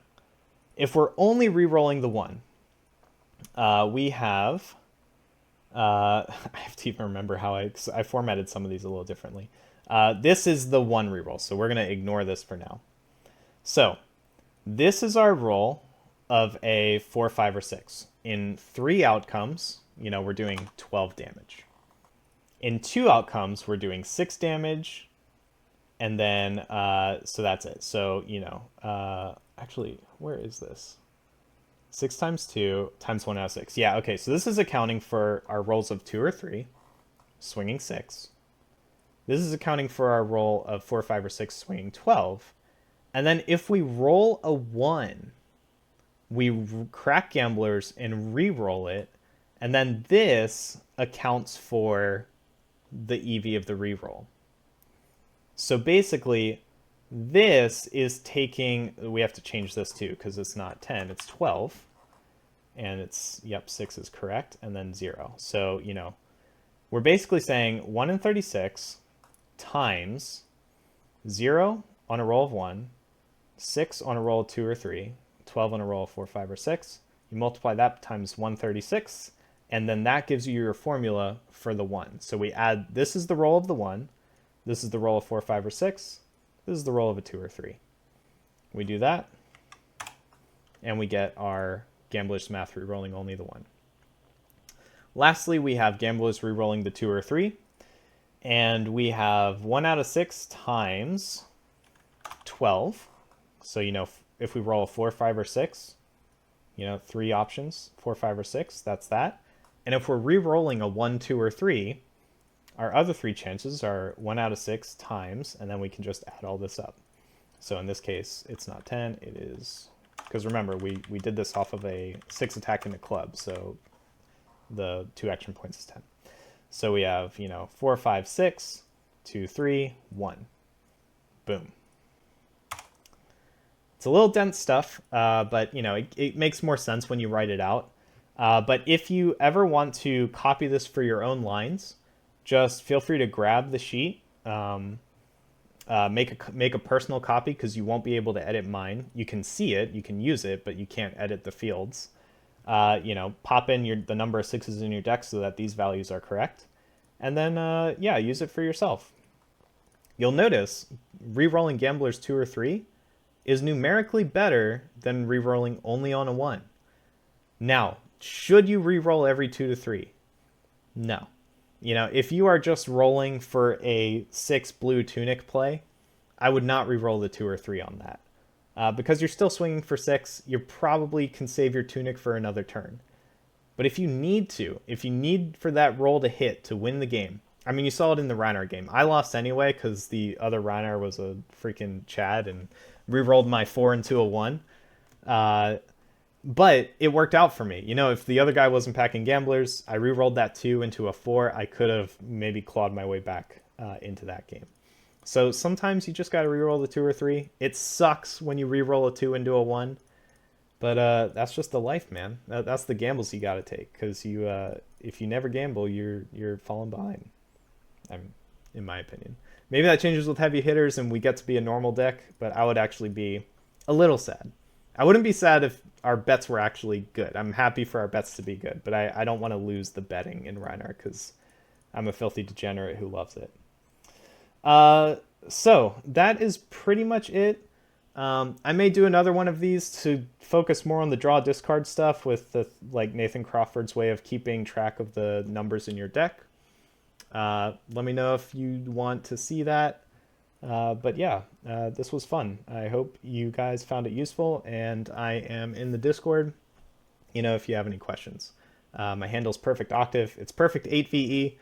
Speaker 2: if we're only re-rolling the 1, we have... I have to even remember how I formatted some of these a little differently. This is the 1 re-roll, so we're going to ignore this for now. So this is our roll of a 4, 5, or 6. In 3 outcomes, you know, we're doing 12 damage. In 2 outcomes, we're doing 6 damage, and then, so that's it. So, you know, actually, where is this? 6 times 2 times 1 out of 6. Yeah, okay, so this is accounting for our rolls of 2 or 3, swinging 6. This is accounting for our roll of 4, 5, or 6, swinging 12. And then if we roll a 1, we crack gamblers and re-roll it, and then this accounts for the EV of the re-roll. So basically, this is taking... We have to change this too, because it's not 10, it's 12. And it's... Yep, 6 is correct, and then 0. So, you know, we're basically saying 1 in 36 times 0 on a roll of 1, 6 on a roll of 2 or 3, 12 on a roll of 4, 5, or 6. You multiply that times 136, and then that gives you your formula for the 1. So we add, this is the roll of the 1, this is the roll of 4, 5, or 6, this is the roll of a 2 or 3. We do that, and we get our Gambler's Math rerolling only the 1. Lastly, we have Gamblers rerolling the 2 or 3, and we have 1 out of 6 times 12. So, you know, if we roll a 4, 5, or 6, you know, 3 options, 4, 5, or 6, that's that. And if we're re-rolling a 1, 2, or 3, our other 3 chances are 1 out of 6 times, and then we can just add all this up. So in this case, it's not 10, it is... Because remember, we did this off of a 6 attack in the club, so the 2 action points is 10. So we have, you know, 4, 5, 6, 2, 3, 1. Boom. It's a little dense stuff, but, you know, it makes more sense when you write it out. But if you ever want to copy this for your own lines, just feel free to grab the sheet, make a personal copy, because you won't be able to edit mine. You can see it, you can use it, but you can't edit the fields. You know, pop in the number of 6s in your deck so that these values are correct. And then, yeah, use it for yourself. You'll notice re-rolling Gamblers 2 or 3 is numerically better than re-rolling only on a 1. Now, should you re-roll every 2 to 3? No. You know, if you are just rolling for a 6 blue tunic play, I would not re-roll the 2 or 3 on that. Because you're still swinging for 6, you probably can save your tunic for another turn. But if you need for that roll to hit to win the game, I mean, you saw it in the Rhinar game. I lost anyway because the other Rhinar was a freaking Chad and re-rolled my 4 into a 1. But it worked out for me. You know, if the other guy wasn't packing Gamblers, I re-rolled that 2 into a 4. I could have maybe clawed my way back into that game. So sometimes you just got to re-roll the 2 or 3. It sucks when you re-roll a 2 into a 1. But that's just the life, man. That's the gambles you got to take. Because if you never gamble, you're falling behind. I mean, in my opinion. Maybe that changes with heavy hitters and we get to be a normal deck, but I would actually be a little sad. I wouldn't be sad if our bets were actually good. I'm happy for our bets to be good, but I don't want to lose the betting in Rhinar because I'm a filthy degenerate who loves it. So that is pretty much it. I may do another one of these to focus more on the draw discard stuff with the like Nathan Crawford's way of keeping track of the numbers in your deck. Let me know if you want to see that. But yeah, this was fun. I hope you guys found it useful, and I am in the Discord, if you have any questions. My handle's Perfect Octave. It's Perfect 8VE.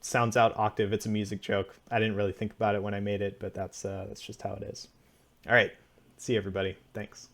Speaker 2: Sounds out octave. It's a music joke. I didn't really think about it when I made it, but that's just how it is. All right. See you, everybody. Thanks.